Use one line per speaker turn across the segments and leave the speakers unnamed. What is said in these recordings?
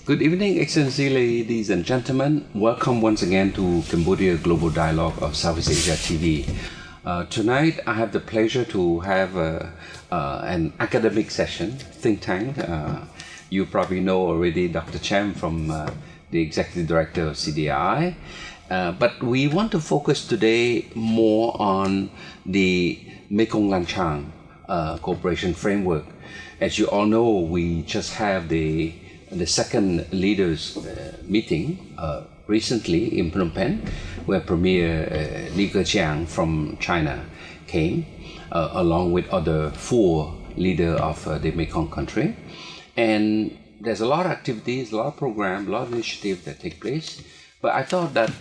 Good evening, Excellency, ladies and gentlemen. Welcome once again to Cambodia Global Dialogue of Southeast Asia TV. Tonight, I have the pleasure to have an academic session, think tank. You probably know already Dr. Chhem from the Executive Director of CDRI. But we want to focus today more on the Mekong Lancang cooperation framework. As you all know, we just have the second leaders meeting recently in Phnom Penh, where Premier Li Keqiang from China came, along with other 4 leaders of the Mekong country. And there's a lot of activities, a lot of programs, a lot of initiatives that take place. But I thought that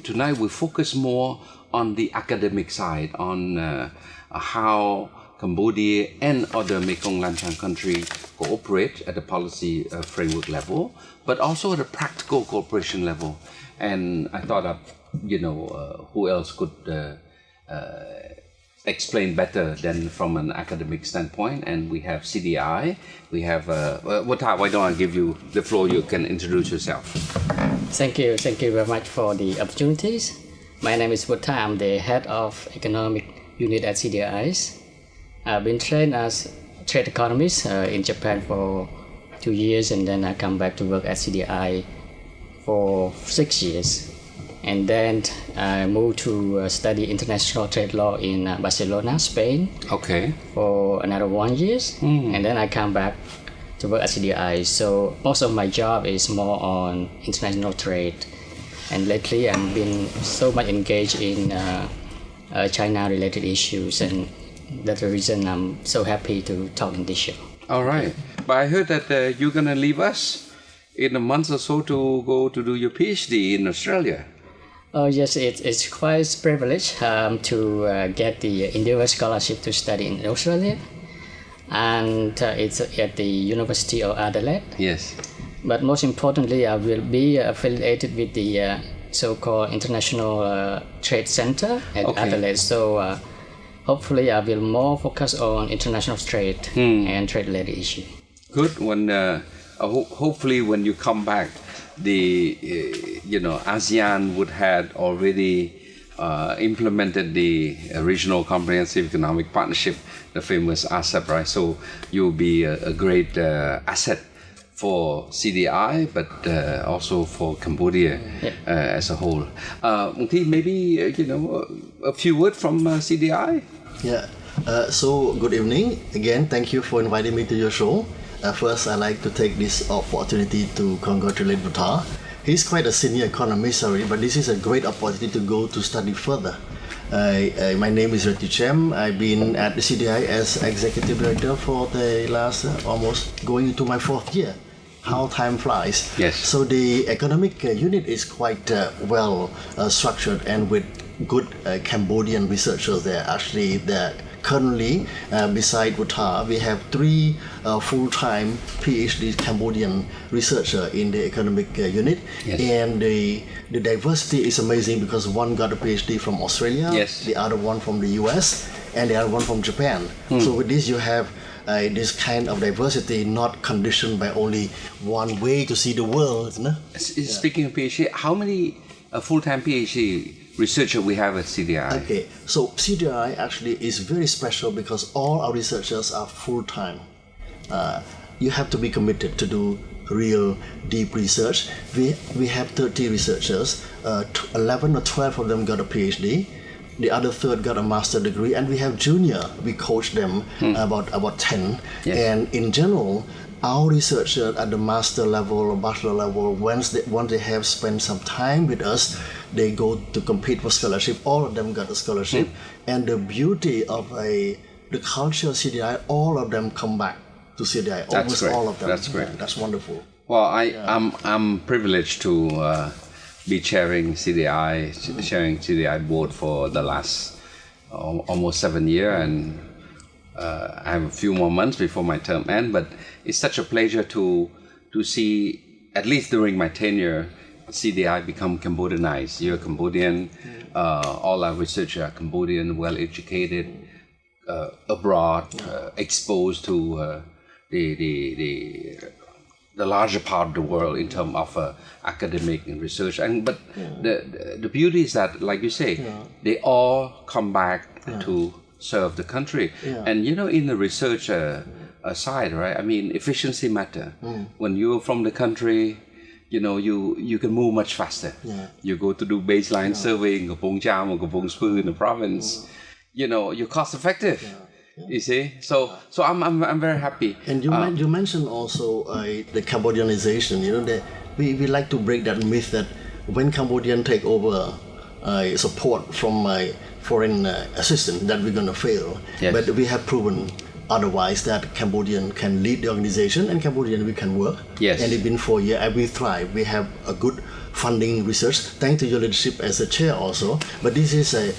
tonight we focus more on the academic side, on how Cambodia and other Mekong Lancang countries cooperate at the policy framework level, but also at a practical cooperation level. And I thought, who else could explain better than from an academic standpoint? And we have CDRI, we have Vutha. Why don't I give you the floor? You can introduce yourself.
Thank you very much for the opportunities. My name is Vutha. I'm the head of economic unit at CDRI. I've been trained as trade economist in Japan for 2 years, and then I come back to work at CDRI for 6 years. And then I moved to study international trade law in Barcelona, Spain.
Okay.
For another 1 year, and then I come back to work at CDRI. So most of my job is more on international trade, and lately I've been so much engaged in China-related issues, and that's the reason I'm so happy to talk in this show.
All right. But I heard that you're going to leave us in a month or so to go to do your PhD in Australia.
Oh yes, it's quite a privilege to get the Endeavour Scholarship to study in Australia. And it's at the University of Adelaide.
Yes.
But most importantly, I will be affiliated with the so-called International Trade Center at Adelaide. So hopefully I will more focus on international trade and trade-related issues.
Good. When hopefully when you come back, the ASEAN would have already implemented the regional comprehensive economic partnership, the famous RCEP, right? So you'll be a great asset for CDRI, but also for Cambodia as a whole. Maybe a few words from CDRI.
Yeah. So good evening again. Thank you for inviting me to your show. First, I'd like to take this opportunity to congratulate Vutha. He's quite a senior economist already, but this is a great opportunity to go to study further. My name is Chhem. I've been at the CDRI as executive director for the last almost going into my 4th year. How time flies.
Yes.
So the economic unit is quite well structured and with good Cambodian researchers there. Actually, currently, beside Vutha, we have 3 full-time PhD Cambodian researchers in the economic unit.
Yes.
And the diversity is amazing because one got a PhD from Australia, the other one from the US, and the other one from Japan. So with this, you have this kind of diversity, not conditioned by only one way to see the world. Isn't it?
Speaking of PhD, how many full-time PhD researchers we have at CDRI?
Okay, so CDRI actually is very special because all our researchers are full-time. You have to be committed to do real deep research. We have 30 researchers, 11 or 12 of them got a PhD. The other third got a master's degree, and we have junior. We coach them about 10.
Yes.
And in general, our researchers at the master level or bachelor level, once they have spent some time with us, they go to compete for scholarship. All of them got a scholarship. And the beauty of the culture of CDRI, all of them come back to CDRI. Almost all of them.
That's great.
Yeah, that's wonderful.
Well, I'm privileged to be chairing CDRI board for the last almost 7 years, and I have a few more months before my term ends. But it's such a pleasure to see, at least during my tenure, CDRI become Cambodianized. You're Cambodian. All our researchers are Cambodian, well educated, abroad, exposed to the the larger part of the world in terms of academic and research. But the beauty is that, like you say, they all come back to serve the country. And in the research side, right? I mean, efficiency matter. When you're from the country, you can move much faster. You go to do baseline survey in Kapong Cham or Kapong Spur in the province. You're cost effective. You see, so I'm very happy.
And you mentioned also the Cambodianization. That we like to break that myth that when Cambodian take over support from foreign assistance, that we're gonna fail.
Yes.
But we have proven otherwise, that Cambodian can lead the organization and Cambodian we can work.
Yes.
And it's been 4 years and we thrive. We have a good funding research, thanks to your leadership as a chair also. But this is a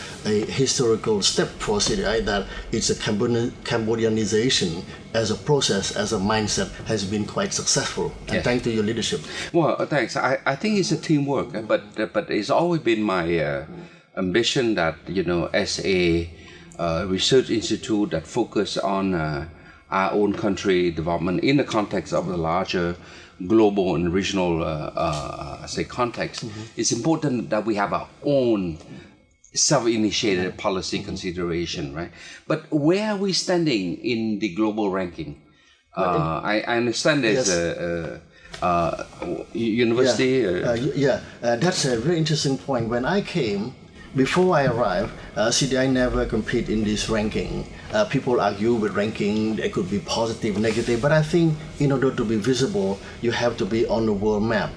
historical step for CDRI, that it's a Cambodianization as a process, as a mindset, has been quite successful. And thanks to your leadership.
Well, thanks. I think it's a teamwork, but it's always been my ambition that, as a research institute that focus on our own country development in the context of the larger global and regional context, it's important that we have our own self-initiated policy consideration, right? But where are we standing in the global ranking? I understand there's a university.
That's a very interesting point. When I came, before I arrived, CDRI never compete in this ranking. People argue with ranking, it could be positive, negative, but I think in order to be visible, you have to be on the world map.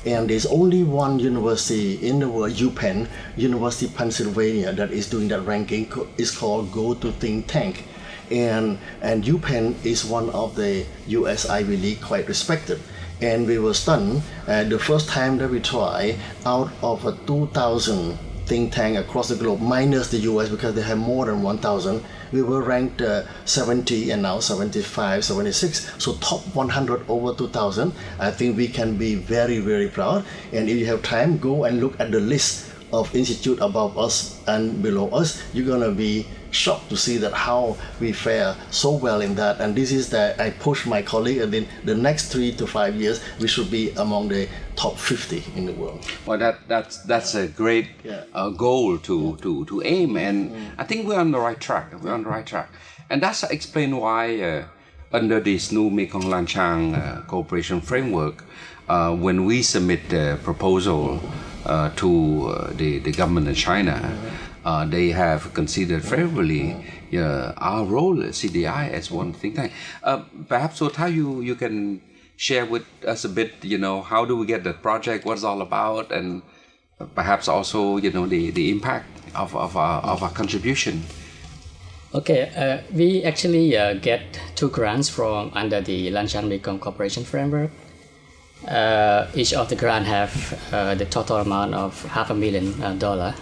And there's only one university in the world, UPenn, University of Pennsylvania, that is doing that ranking. It's called Go To Think Tank. And UPenn is one of the US Ivy League, quite respected. And we were stunned the first time that we tried, out of 2,000 think tank across the globe, minus the US because they have more than 1,000, we were ranked 70 and now 75, 76. So top 100 over 2,000. I think we can be very, very proud. And if you have time, go and look at the list of institute above us and below us. You're gonna be shocked to see that how we fare so well in that. And this is that I push my colleague, and then the next 3 to 5 years we should be among the top 50 in the world.
Well, that's a great goal to aim, and I think we're on the right track. And that's explain why under this new Mekong Lancang cooperation framework, when we submit the proposal to the government of China, they have considered favorably our role at CDRI as one think tank. Perhaps Vutha, you can share with us a bit, how do we get that project, what it's all about, and perhaps also, the impact of our contribution.
Okay, we actually get 2 grants from under the Lancang Mekong Cooperation Framework. Each of the grant have the total amount of $500,000.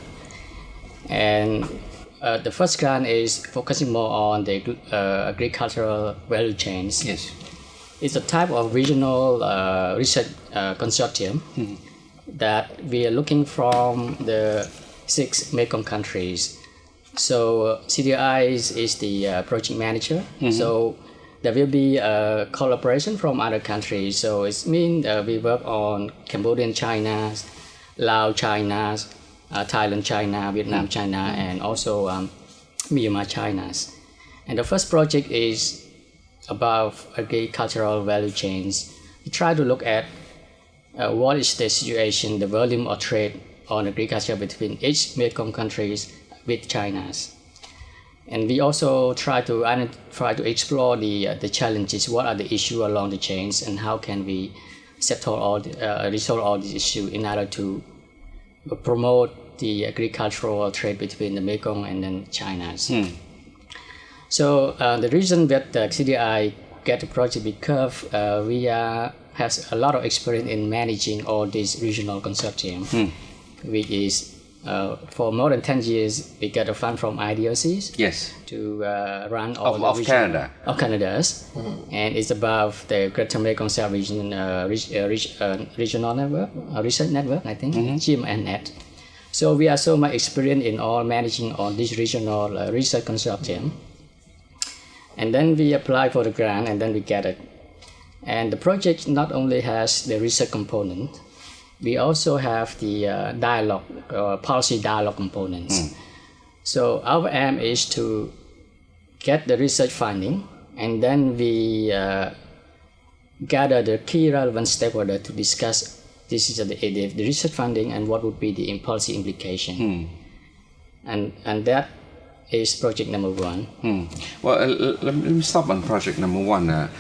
And the first grant is focusing more on the agricultural value chains.
Yes.
It's a type of regional research consortium that we are looking from the 6 Mekong countries. So CDRI is the project manager. So there will be a collaboration from other countries. So it means we work on Cambodian China, Laos China, Thailand China, Vietnam China, and also Myanmar China. And the first project is about agricultural value chains. We try to look at what is the situation, the volume of trade on agriculture between each Mekong countries with China. And we also try to explore the challenges, what are the issues along the chains, and how can we resolve all these issues in order to promote the agricultural trade between the Mekong and then China. So the reason that the CDRI get the project because we has a lot of experience in managing all these regional consortium, which is for more than 10 years we get a fund from IDOCs.
Yes.
To run all
of Canada.
Of Canada's, and it's about the Greater Mekong South Region regional network, research network, I think, Chhem and net. So we are so much experienced in all managing on this regional research consortium. And then we apply for the grant, and then we get it. And the project not only has the research component, we also have the dialogue, policy dialogue components. So our aim is to get the research finding, and then we gather the key relevant stakeholders to discuss this is the research funding and what would be the policy implication. And that is project number one.
Well, let me stop on project number one.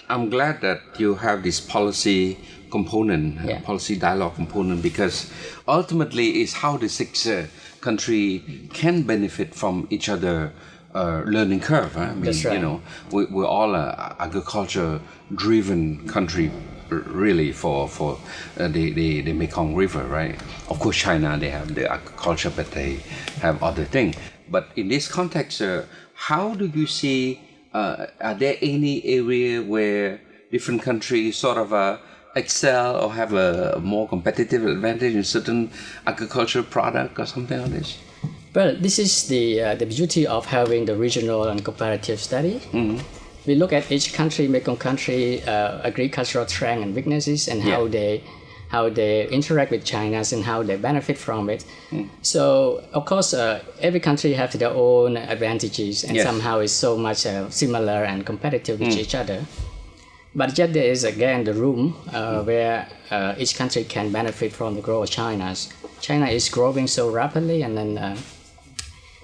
I'm glad that you have this policy component, policy dialogue component, because ultimately is how the six country can benefit from each other learning curve. I mean,
That's right.
You know, we're all a agriculture-driven country, really, for the Mekong River, right? Of course, China, they have the agriculture, but they have other things. But in this context, how do you see, are there any area where different countries sort of excel or have a more competitive advantage in certain agricultural product or something like this?
Well, this is the beauty of having the regional and comparative study. We look at each country, Mekong country, agricultural strengths and weaknesses, and how they interact with China and how they benefit from it. So, of course, every country has their own advantages, and somehow is so much similar and competitive with each other. But yet there is again the room where each country can benefit from the growth of China. China is growing so rapidly, and then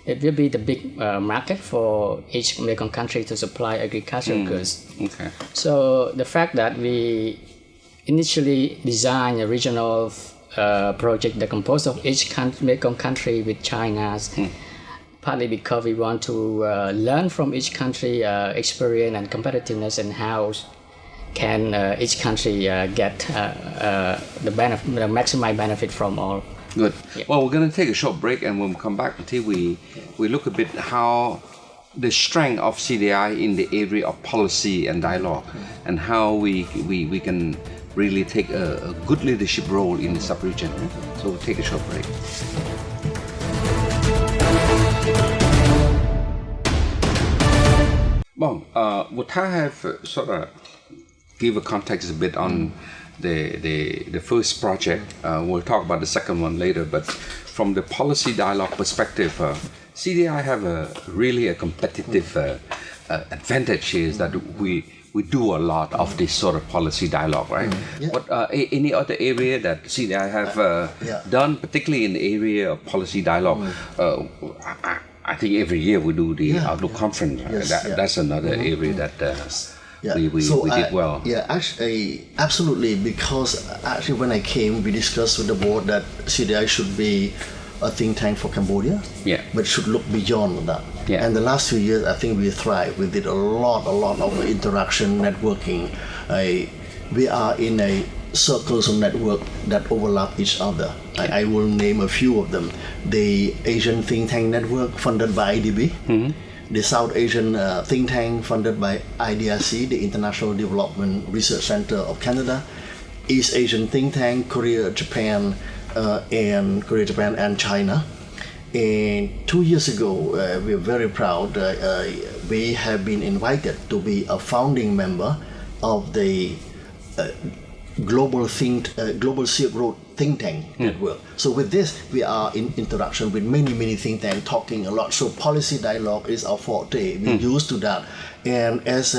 it will be the big market for each Mekong country to supply agricultural goods.
Okay.
So the fact that we initially designed a regional project that composed of each Mekong country with China's, partly because we want to learn from each country experience and competitiveness, and how can each country get the maximum benefit from all.
Good. Well, we're going to take a short break, and when we come back, until we look a bit how the strength of CDRI in the area of policy and dialogue, and how we can really take a good leadership role in the sub-region. So we'll take a short break. Well, Vutha have sort of give a context a bit on the first project. We'll talk about the second one later, but from the policy dialogue perspective, CDRI have really a competitive advantage here, is that we do a lot of this sort of policy dialogue, right? But any other area that CDRI have done, particularly in the area of policy dialogue? I think every year we do the Outlook conference. That's another area that we did well.
Yeah, actually, absolutely, because actually when I came, we discussed with the board that CDRI should be a think tank for Cambodia, but should look beyond that. And the last 2 years, I think we thrived. We did a lot of interaction, networking. We are in a circles of network that overlap each other. I will name a few of them. The Asian Think Tank Network, funded by IDB. The South Asian think tank, funded by IDRC, the International Development Research Center of Canada. East Asian think tank, Korea, Japan, and China. And 2 years ago, we are very proud. We have been invited to be a founding member of the Global Silk Road think tank network. So with this, we are in interaction with many think tanks, talking a lot. So policy dialogue is our forte. We're used to that. And as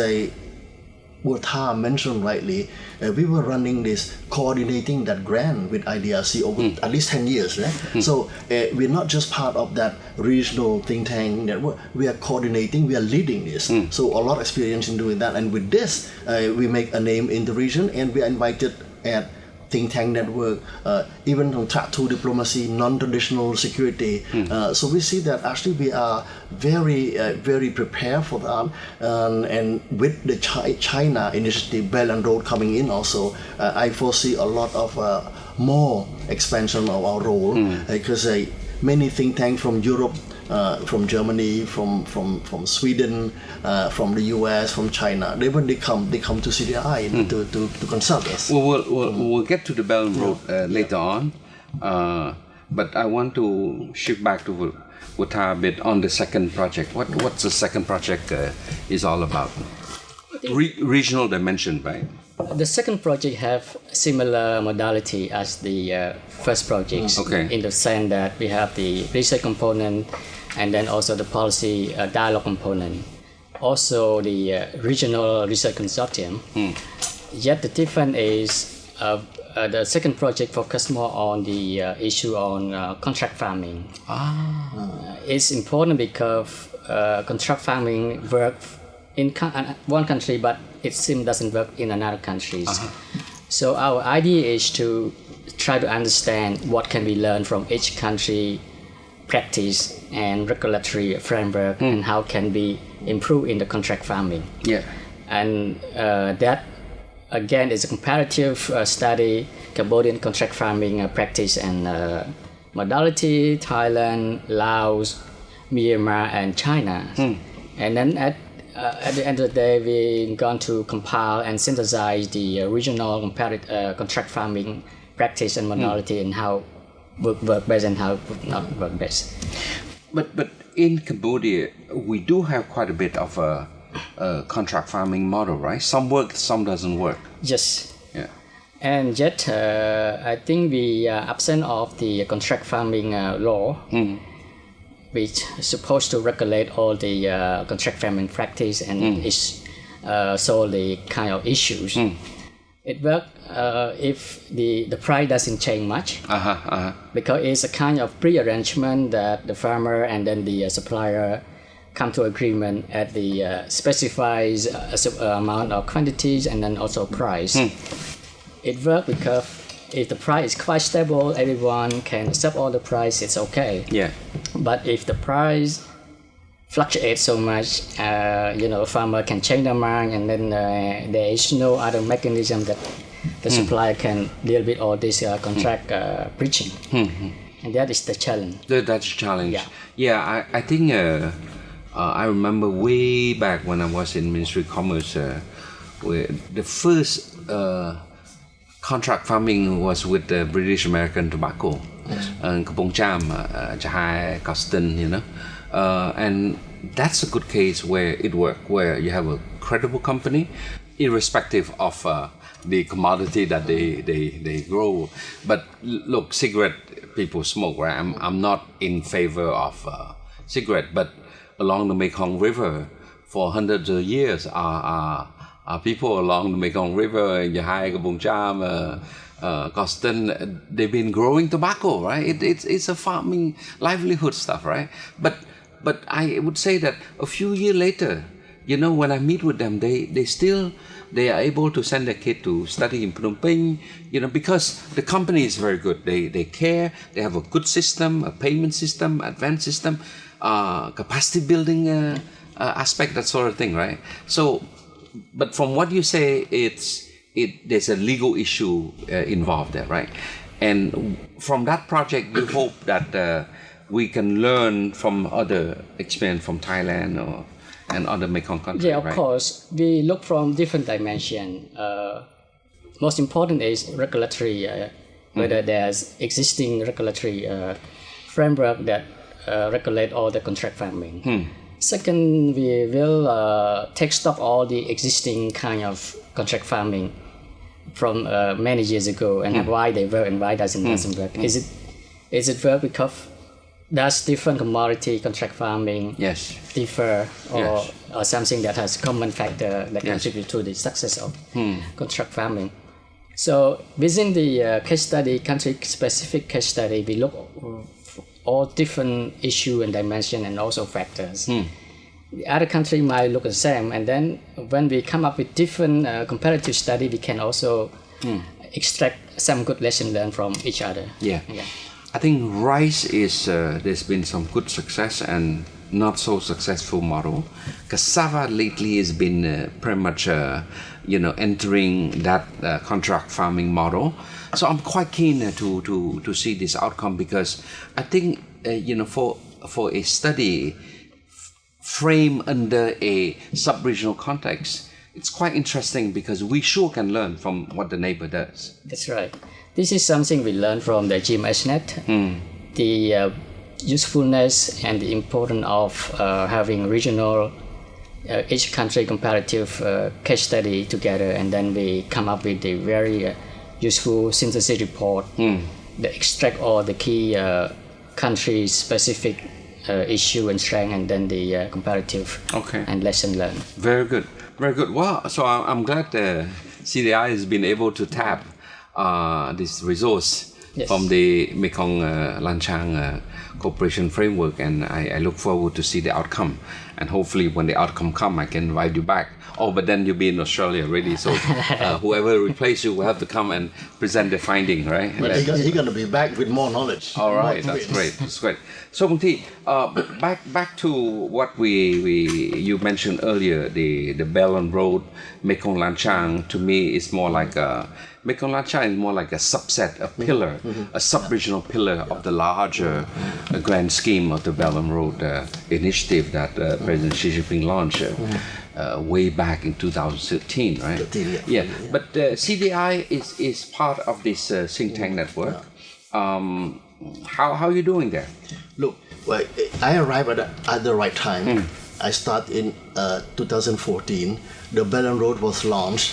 Vutha mentioned rightly, we were running this, coordinating that grant with IDRC over at least 10 years. Right? So we're not just part of that regional think tank network. We are coordinating, we are leading this. So a lot of experience in doing that. And with this, we make a name in the region, and we are invited at think tank network, even from track 2 diplomacy, non-traditional security. So we see that actually we are very prepared for that. And with the China initiative, Belt and Road coming in also, I foresee a lot of more expansion of our role, because many think tanks from Europe, from Germany, from Sweden, from the US, from China. When they come to CDRI to consult us.
Well, we'll get to the Belt and Road later on, but I want to shift back to Vutha a bit on the second project. What's the second project is all about? regional dimension, right?
The second project have similar modality as the first projects.
Okay.
In the sense that we have the research component and then also the policy dialogue component. Also the regional research consortium. Yet the difference is the second project focus more on the issue on contract farming. It's important because contract farming works in one country, but it seems doesn't work in another countries. So our idea is to try to understand what can we learn from each country practice and regulatory framework and how can we improve in the contract farming.
Yeah.
And that again is a comparative study, Cambodian contract farming practice and modality, Thailand, Laos, Myanmar and China. And then at the end of the day, we're going to compile and synthesize the regional contract farming practice and modality and how work best and how would not work best.
But in Cambodia, we do have quite a bit of a contract farming model, right? Some work, some doesn't work.
Yes.
Yeah.
And yet, I think we are absent of the contract farming law, which is supposed to regulate all the contract farming practice and is solve the kind of issues. It works if the price doesn't change much, because it's a kind of pre-arrangement that the farmer and then the supplier come to agreement at the specified amount of quantities and then also price. It works because if the price is quite stable, everyone can accept all the price, it's okay.
Yeah.
But if the price fluctuates so much, farmer can change their mind, and then there is no other mechanism that the supplier can deal with all this contract breaching. And that is the challenge.
That's a challenge. Yeah, I think I remember way back when I was in Ministry of Commerce, where the first contract farming was with the British American Tobacco, Kampong Cham, Chahai, Coston, and that's a good case where it worked, where you have a credible company, irrespective of the commodity that they grow. But look, cigarette people smoke, right? I'm not in favor of cigarette, but along the Mekong River for hundreds of years are people along the Mekong River in Yahai, Kampong Cham, Coston, they've been growing tobacco, right? It's a farming livelihood stuff, right? But I would say that a few years later, when I meet with them, they are able to send their kid to study in Phnom Penh, because the company is very good. They care, they have a good system, a payment system, advanced system, capacity building aspect, that sort of thing, right? So, but from what you say, there's a legal issue involved there, right? And from that project, you hope that we can learn from other experience from Thailand and other Mekong countries,
Yeah, of
right?
course. We look from different dimensions. Most important is regulatory, whether there's existing regulatory framework that regulate all the contract farming. Second, we will take stock all the existing kind of contract farming from many years ago and why they work and why doesn't work. Is it work because does different commodity contract farming differ or something that has common factor that contribute to the success of contract farming? So within the case study, country specific case study, we look all different issue and dimension and also factors. The other country might look the same, and then when we come up with different comparative study, we can also extract some good lesson learned from each other.
Yeah. I think rice is there's been some good success and not so successful model. Cassava lately has been pretty much entering that contract farming model. So I'm quite keen to see this outcome, because I think for a study frame under a sub-regional context, it's quite interesting because we sure can learn from what the neighbor does.
That's right. This is something we learned from the GMSnet, the usefulness and the importance of having regional each country comparative case study together, and then we come up with a very useful synthesis report that extract all the key country specific issue and strength, and then the comparative and lesson learned.
Very good, very good. Well, so I'm glad the CDRI has been able to tap this resource from the Mekong Lancang Cooperation Framework, and I look forward to see the outcome. And hopefully, when the outcome come, I can invite you back. Oh, but then you'll be in Australia already, so whoever replaces you will have to come and present the finding, right?
But he's going to be back with more knowledge.
All right, that's great. That's great. So, Bung Thi, back to what you mentioned earlier, the Belt and Road, Mekong Lancang. To me, is more like Mekong Lancang is more like a subset, a pillar, a sub-regional pillar of the larger grand scheme of the Belt and Road initiative that President Xi Jinping launched way back in 2013, right? Yeah. But CDRI is part of this think tank network. How are you doing there?
Look, well, I arrived at the right time. I started in 2014. The Belt and Road was launched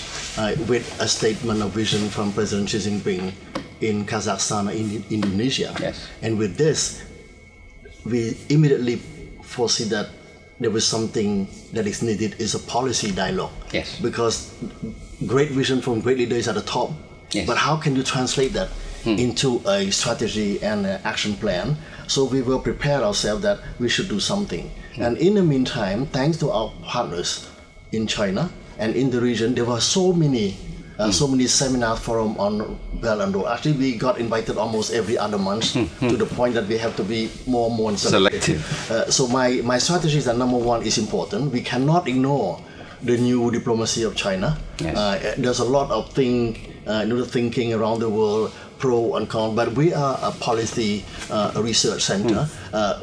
with a statement of vision from President Xi Jinping in Kazakhstan and Indonesia.
Yes.
And with this, we immediately foresee that there was something that is needed is a policy dialogue.
Yes.
Because great vision from great leaders at the top.
Yes.
But how can you translate that into a strategy and an action plan? So we will prepare ourselves that we should do something. And in the meantime, thanks to our partners in China and in the region, there were so many seminar forum on Belt and Road. Actually, we got invited almost every other month to the point that we have to be more selective. So my strategy is that number one is important. We cannot ignore the new diplomacy of China.
Yes.
There's a lot of thinking around the world, pro and con, but we are a policy research center.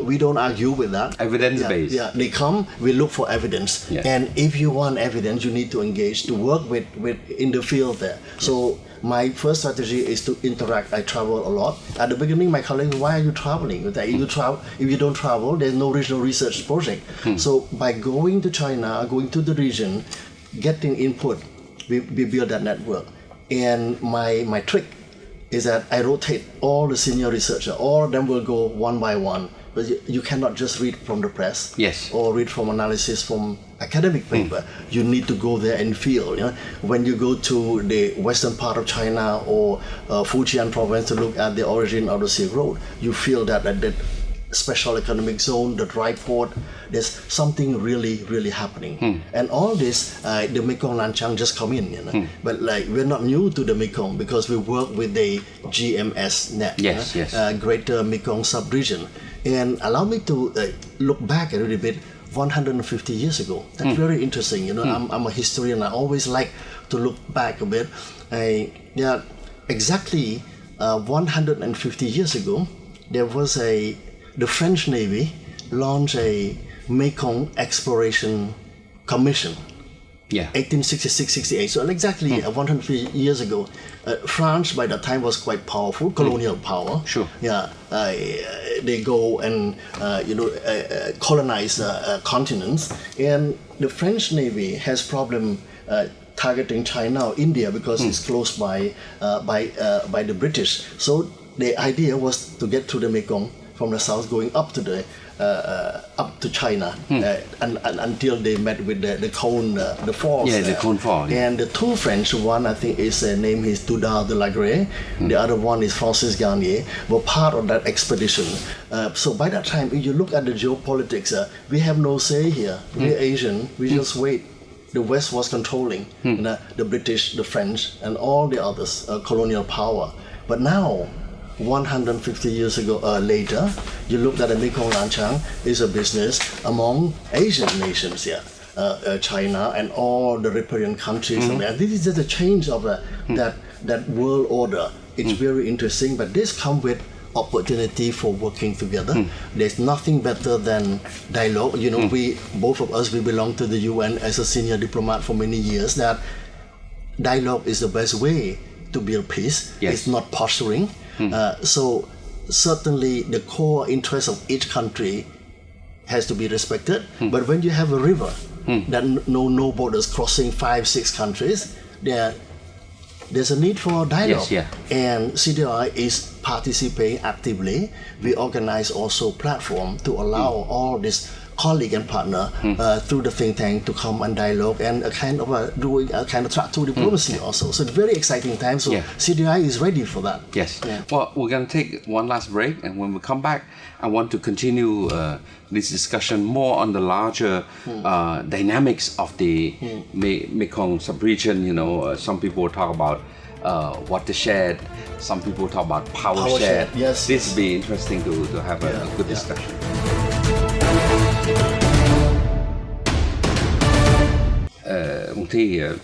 We don't argue with that.
Evidence-based.
Yeah, they come, we look for evidence.
Yeah.
And if you want evidence, you need to engage, to work with in the field there. So my first strategy is to interact. I travel a lot. At the beginning, my colleagues, why are you traveling? If you don't travel, there's no regional research project. So by going to China, going to the region, getting input, we build that network. And my trick is that I rotate all the senior researchers. All of them will go one by one. But you cannot just read from the press or read from analysis from academic paper. You need to go there and feel. You know? When you go to the western part of China or Fujian province to look at the origin of the Silk Road, you feel that special economic zone, the dry port, there's something really happening. And all this, the Mekong Lancang just come in, you know. But we're not new to the Mekong because we work with the GMS net, Greater Mekong Sub-region. And allow me to look back a little bit, 150 years ago. That's very interesting, you know. I'm a historian, I always like to look back a bit. Exactly 150 years ago, there was the French Navy launched a Mekong Exploration Commission. 1866-68. So exactly 150 years ago, France by that time was quite powerful, colonial power.
Sure.
They go and colonize continents, and the French Navy has problem targeting China or India because it's close by the British. So the idea was to get through the Mekong from the south, going up to China, and until they met with the Cone, the falls.
The Cone Fall.
And the two French, one I think is name is Dudar de Lagré, the other one is Francis Garnier, were part of that expedition. So by that time, if you look at the geopolitics, we have no say here. We're Asian. We just wait. The West was controlling the British, the French, and all the others, colonial power. But now, 150 years ago later, you look at the Mekong Lancang is a business among Asian nations here, China and all the riparian countries. And this is just a change of that world order. It's very interesting, but this comes with opportunity for working together. There's nothing better than dialogue. You know, we both of us, we belong to the UN as a senior diplomat for many years. That dialogue is the best way to build peace. It's not posturing. So certainly the core interest of each country has to be respected. But when you have a river that no borders crossing 5-6 countries. There's a need for dialogue,
Yes, yeah.
and CDRI is participating actively. We organize also platform to allow all this colleague and partner through the think tank to come and dialogue and doing a kind of track to diplomacy also. So it's very exciting time. So
Yeah.
CDRI is ready for that.
Yes. Well, we're going to take one last break, and when we come back, I want to continue this discussion more on the larger dynamics of the Mekong sub-region. You know, some people talk about watershed, some people talk about power shed.
Yes.
This would be interesting to have a good discussion. Vutha,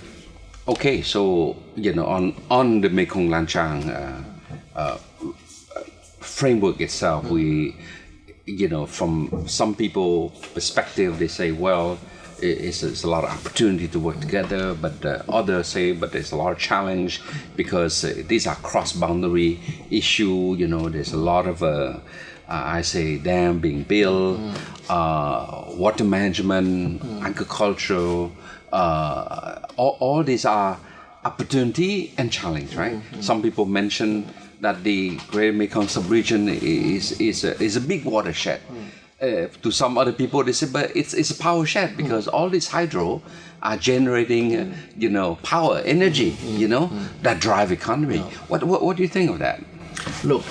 okay, so you know, on the Mekong Lancang framework itself, we, you know, from some people perspective, they say, well, it's a lot of opportunity to work together, but others say, but there's a lot of challenge because these are cross-boundary issue. You know, there's a lot of I say dam being built, water management, agriculture. All these are opportunity and challenge, right? Some people mention that the Great Mekong sub-region is a big watershed. To some other people, they say, but it's a power shed because all these hydro are generating, you know, power, energy, you know, that drive economy. What do you think of that?
Look,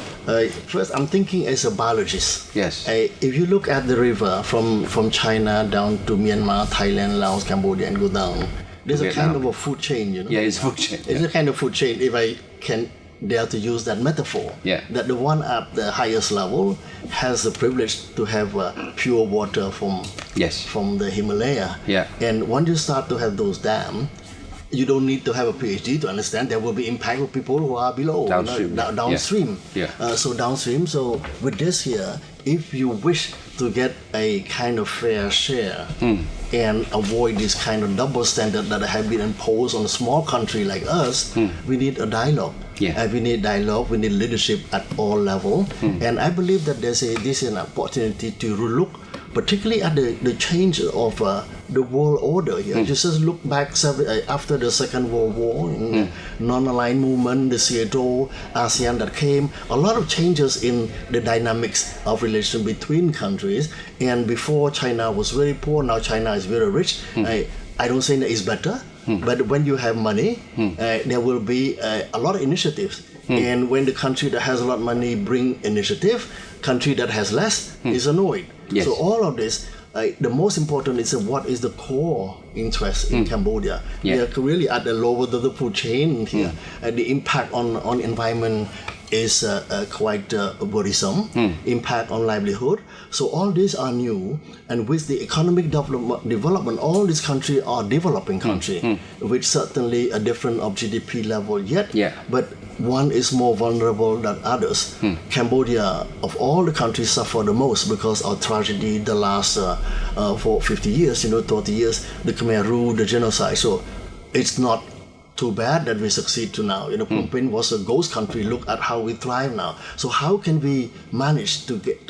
first I'm thinking as a biologist.
Yes.
If you look at the river from China down to Myanmar, Thailand, Laos, Cambodia, and go down, there's a kind of a food chain, you know.
Yeah, it's food chain.
It's a kind of food chain, if I can dare to use that metaphor.
Yeah.
That the one at the highest level has the privilege to have pure water from the Himalaya.
Yeah.
And once you start to have those dams, you don't need to have a PhD to understand there will be impact of people who are below,
downstream.
Downstream.
Yeah.
So downstream. So with this here, if you wish to get a kind of fair share and avoid this kind of double standard that have been imposed on a small country like us, we need a dialogue.
Yeah.
We need dialogue. We need leadership at all levels. And I believe that this is an opportunity to look, particularly at the change of the world order here. Just look back after the Second World War, non-aligned movement, the Seatv, ASEAN that came, a lot of changes in the dynamics of relation between countries. And before, China was very poor, now China is very rich. I don't say that it's better, but when you have money, there will be a lot of initiatives. And when the country that has a lot of money bring initiative, country that has less is annoyed.
Yes.
So all of this, the most important is what is the core interest in Cambodia.
Yeah.
We are really at the lower of the food chain here. The impact on environment is quite worrisome. Impact on livelihood. So all these are new, and with the economic development, all these countries are developing country, with certainly a different of GDP level yet.
Yeah.
But one is more vulnerable than others. Cambodia, of all the countries, suffer the most because of tragedy the last for 50 years, 30 years, the Khmer rule, the genocide. So it's not too bad that we succeed to now. Phnom Penh was a ghost country. Look at how we thrive now. So how can we manage to get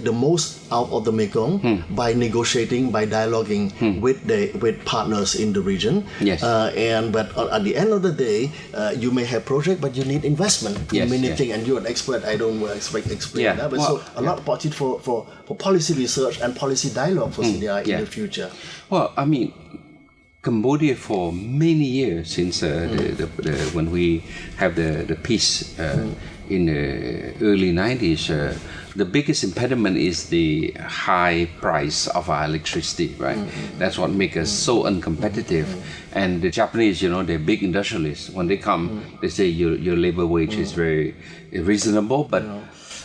the most out of the Mekong by negotiating, by dialoguing with partners in the region?
Yes.
But at the end of the day, you may have project, but you need investment in many things. And you're an expert. I don't explain that. But so a lot of opportunity for policy research and policy dialogue for CDRI in the future.
Well, I mean, Cambodia for many years since when we have the peace in the early 90s, the biggest impediment is the high price of our electricity, right? That's what makes us so uncompetitive. And the Japanese, they're big industrialists. When they come, they say your labor wage is very reasonable, but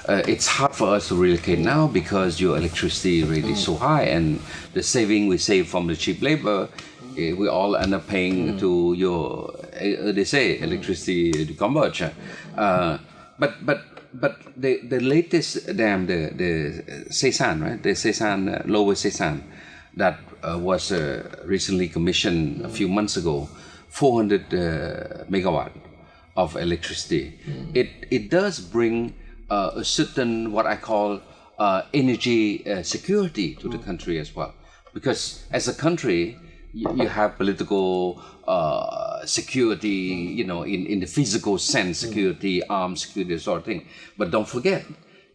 it's hard for us to relocate now because your electricity rate is so high, and the saving we save from the cheap labor, we all end up paying to your, they say, electricity to converge. But the latest dam, the Sesan, right? The Sesan, Lower Sesan, that was recently commissioned a few months ago, 400 megawatt of electricity. It does bring a certain, what I call, energy security to the country as well. Because as a country, you have political security, in the physical sense, security, armed security, sort of thing. But don't forget,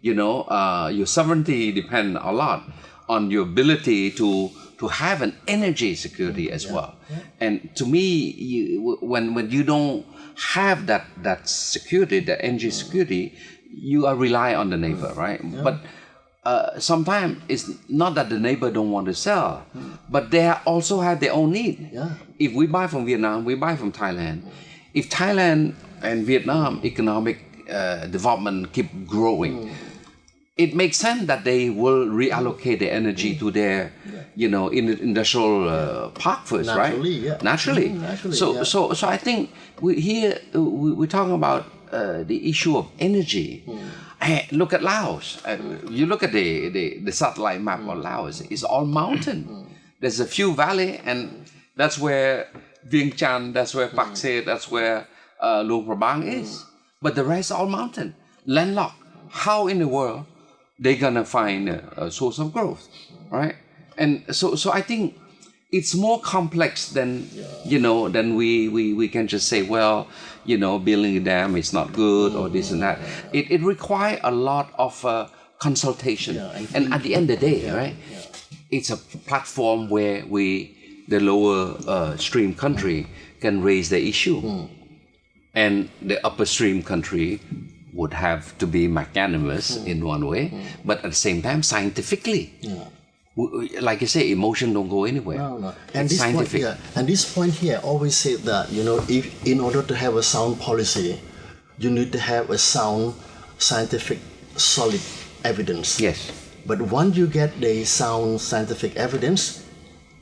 your sovereignty depends a lot on your ability to have an energy security as well. And to me, when you don't have that security, that energy security, you are relying on the neighbor, right? But sometimes it's not that the neighbor don't want to sell, but they also have their own need. If we buy from Vietnam, we buy from Thailand. If Thailand and Vietnam economic development keep growing, it makes sense that they will reallocate the energy to their, industrial park first,
Naturally,
right? Naturally. So I think we're talking about the issue of energy. Look at Laos. You look at the satellite map of Laos. It's all mountain. There's a few valley, and that's where Vientiane, that's where Pak Se, that's where Luang Prabang is. But the rest all mountain, landlocked. How in the world they're gonna find a source of growth, right? And so I think it's more complex than than we can just say, well, building a dam is not good or this and that. It requires a lot of consultation, and at the end of the day, right? It's a platform where the lower stream country can raise the issue, and the upper stream country would have to be magnanimous in one way, but at the same time scientifically. Like you say, emotion don't go anywhere.
No.
And it's scientific.
And this point here always said that, if in order to have a sound policy, you need to have a sound scientific solid evidence.
Yes.
But once you get the sound scientific evidence,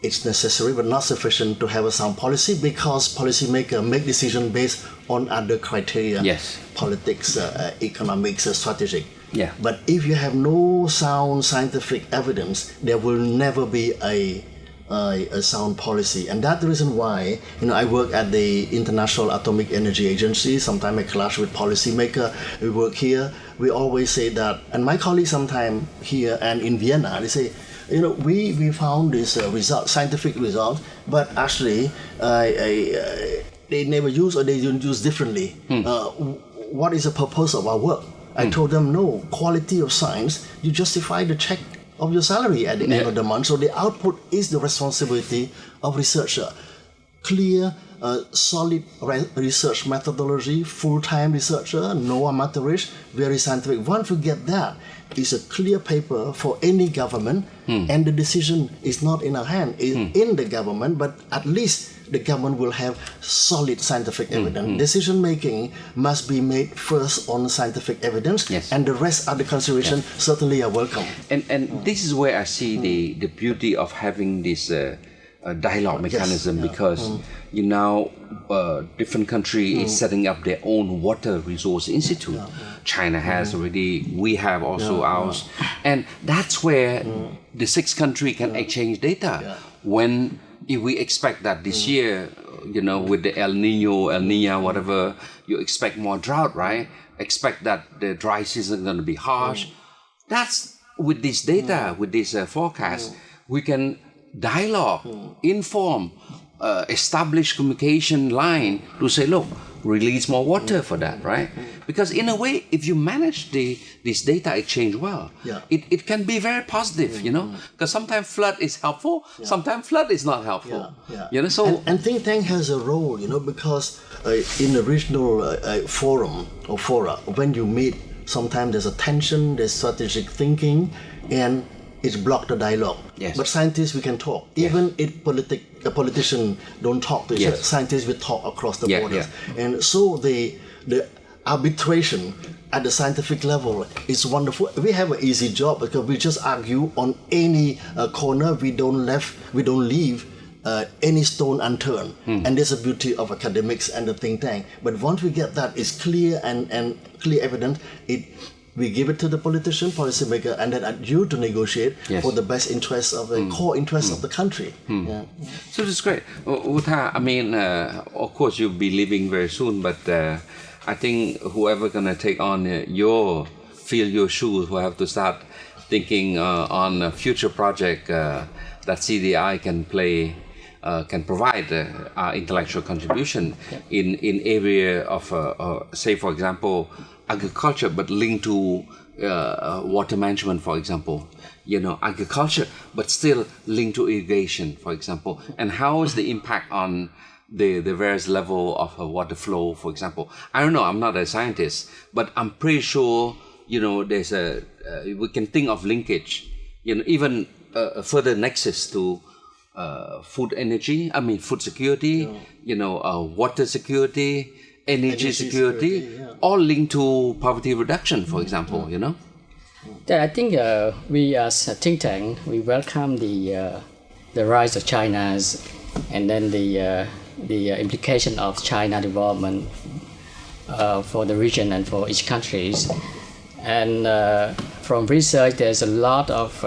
it's necessary but not sufficient to have a sound policy, because policymakers make decisions based on other criteria.
Yes.
Politics, economics, strategic.
Yeah.
But if you have no sound scientific evidence, there will never be a sound policy. And that's the reason why, I work at the International Atomic Energy Agency. Sometimes I clash with policymakers. We work here. We always say that, and my colleagues sometimes here and in Vienna, they say, we found this result, scientific result, but actually they never use, or they use differently. What is the purpose of our work? I told them, no, quality of science, you justify the check of your salary at the end of the month. So the output is the responsibility of researcher. Clear, solid research methodology, full-time researcher, no amateurish, very scientific. Once you get that, it's a clear paper for any government, and the decision is not in our hand, it's in the government, but at least the government will have solid scientific evidence. Decision making must be made first on scientific evidence, and the rest of the consideration certainly are welcome.
And this is where I see the beauty of having this dialogue mechanism, because different country is setting up their own water resource institute. China has already, we have also ours, and that's where the 6 countries can exchange data. If we expect that this year, with the El Nino, whatever, you expect more drought, right? Expect that the dry season is going to be harsh. That's with this data, with this forecast, we can dialogue, inform, establish communication line to say, look, release more water for that, right? Because in a way, if you manage this data exchange well, it can be very positive, because sometimes flood is helpful, sometimes flood is not helpful. So
and think tank has a role, because in a regional forum or fora, when you meet, sometimes there's a tension, there's strategic thinking, and it's blocked the dialogue. But scientists, we can talk. Even if politicians don't talk to each other, scientists will talk across the borders. And so the arbitration at the scientific level is wonderful. We have an easy job because we just argue on any corner. We don't leave any stone unturned. And there's a beauty of academics and the think tank. But once we get that, it's clear and clear evidence. We give it to the politician, policymaker, and then at you to negotiate for the best interests of the core interests of the country.
So this is great. Vutha, I mean, of course you'll be leaving very soon, but I think whoever gonna take on fill your shoes will have to start thinking on a future project that CDRI can provide intellectual contribution in area of, say, for example, agriculture, but linked to water management, for example. Agriculture, but still linked to irrigation, for example. And how is the impact on the various level of water flow, for example? I don't know, I'm not a scientist, but I'm pretty sure, there's we can think of linkage, even a further nexus to food security, water security, energy security, all linked to poverty reduction, for example,
I think we as a think tank, we welcome the rise of China's and then the implication of China development for the region and for each countries. And from research, there's a lot of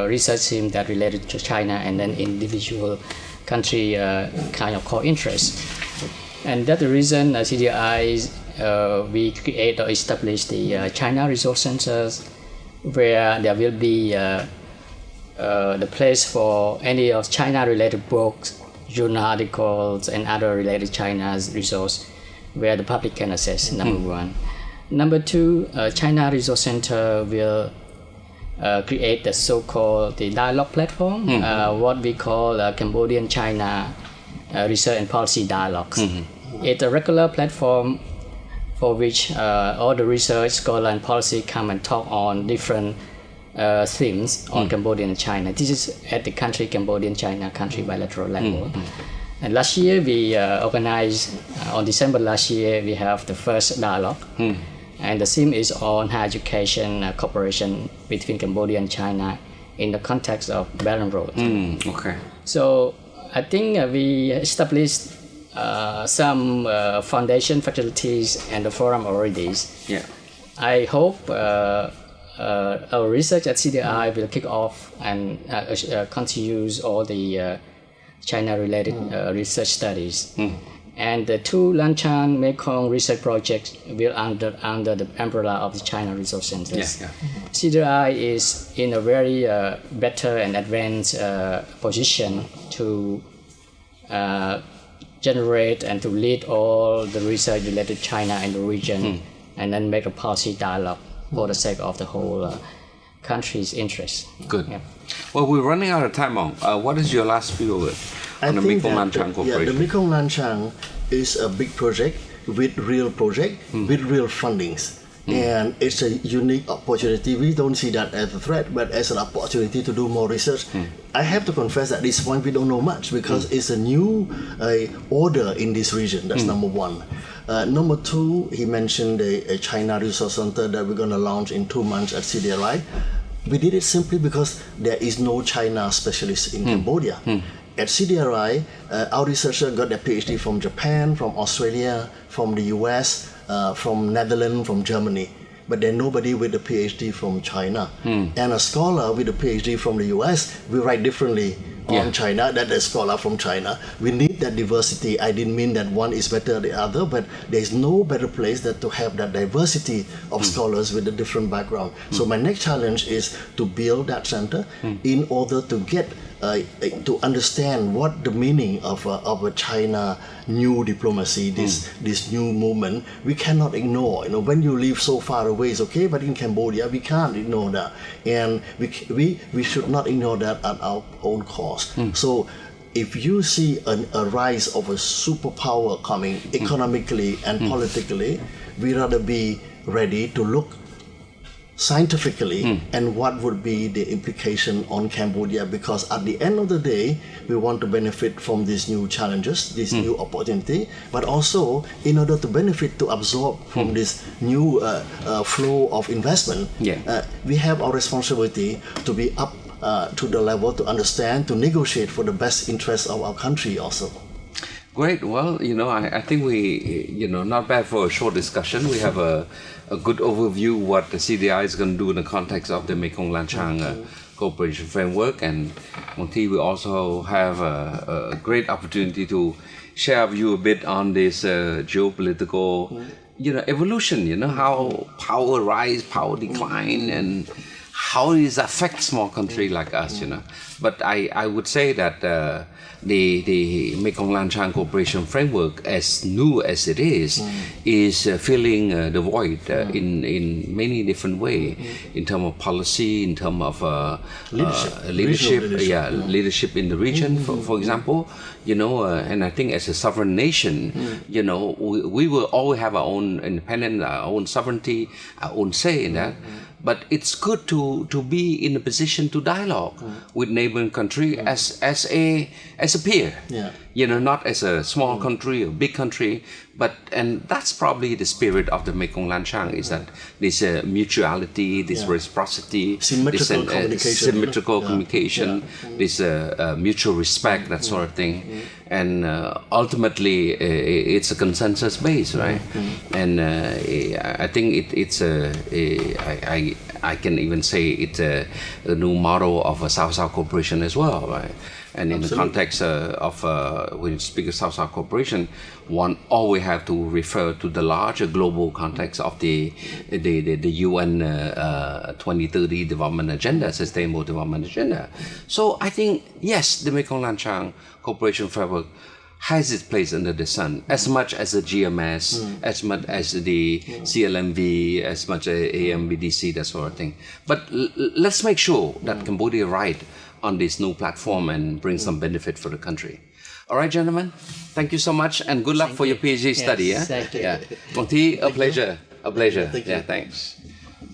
research team that related to China and then individual country kind of core interest. And that's the reason CDRI, we create or establish the China Resource Centers, where there will be the place for any of China-related books, journal articles, and other related China's resource, where the public can access, number one. Number two, China Resource Center will create the so-called the dialogue platform, what we call Cambodian-China Research and Policy Dialogues. It's a regular platform for which all the research, scholar, and policy come and talk on different themes on Cambodia and China. This is at the country Cambodian-China country bilateral level. And last year we organized, on December last year, we have the first dialogue. And the theme is on higher education cooperation between Cambodia and China in the context of Belt and Road.
Okay.
So I think we established some foundation facilities and the forum already.
Yeah.
I hope our research at CDRI will kick off and continues all the China-related research studies. And the two Lancang Mekong research projects will under the umbrella of the China Resource Centers. CDRI is in a very better and advanced position to generate and to lead all the research related to China and the region, and then make a policy dialogue for the sake of the whole country's interest.
Good. Yeah. Well, we're running out of time, Ong. What is your last few words on the Mekong Lancang Corporation?
The Mekong Lancang is a big project with real fundings. And it's a unique opportunity. We don't see that as a threat, but as an opportunity to do more research. I have to confess at this point we don't know much because it's a new order in this region. That's number one. Number two, he mentioned a China Resource Center that we're going to launch in 2 months at CDRI. We did it simply because there is no China specialist in Cambodia. At CDRI, our researcher got their PhD from Japan, from Australia, from the US, from Netherlands, from Germany. But there's nobody with a PhD from China. And a scholar with a PhD from the US will write differently on China than a scholar from China. We need that diversity. I didn't mean that one is better than the other, but there's no better place than to have that diversity of scholars with a different background. So my next challenge is to build that center in order to get to understand what the meaning of a China new diplomacy, this new movement. We cannot ignore. When you live so far away, it's okay, but in Cambodia we can't ignore that, and we should not ignore that at our own cost. So if you see a rise of a superpower coming economically and politically, we rather be ready to look scientifically and what would be the implication on Cambodia, because at the end of the day we want to benefit from these new challenges, this new opportunity, but also in order to benefit, to absorb from this new flow of investment, we have our responsibility to be up to the level to understand, to negotiate for the best interests of our country also.
Great. Well, I think we, not bad for a short discussion. We have a good overview what the CDRI is going to do in the context of the Mekong Lancang Cooperation Framework. And Monty, we also have a great opportunity to share with you a bit on this geopolitical, evolution, how power rise, power decline, and how it affects small country like us, But I would say that the Mekong Lancang cooperation framework, as new as it is filling the void in many different ways, in terms of policy, in terms of leadership in the region, for example, and I think as a sovereign nation, we will always have our own independence, our own sovereignty, our own say in that. But it's good to be in a position to dialogue with neighboring country as a peer, not as a small country or big country, and that's probably the spirit of the Mekong Lancang, is that this mutuality, this reciprocity, symmetrical communication, this mutual respect, that sort of thing, and ultimately it's a consensus base, right? And I think I can even say it's a new model of a South-South cooperation as well, right? And in the context of when you speak of South-South cooperation, one always have to refer to the larger global context of the UN 2030 development agenda, sustainable development agenda. So I think, yes, the Mekong Lancang cooperation framework has its place under the sun, as much as the GMS, as much as the CLMV, as much as AMBDC, that sort of thing. But let's make sure that Cambodia ride on this new platform and bring some benefit for the country. All right, gentlemen, thank you so much, and good luck for your PhD study.
Thank you.
Bong Thi, a pleasure. Thanks.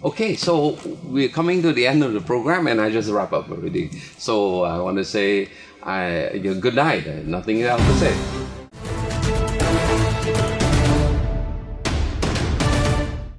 Okay, so we're coming to the end of the program, and I just wrap up already. So I want to say good night. Nothing else to say.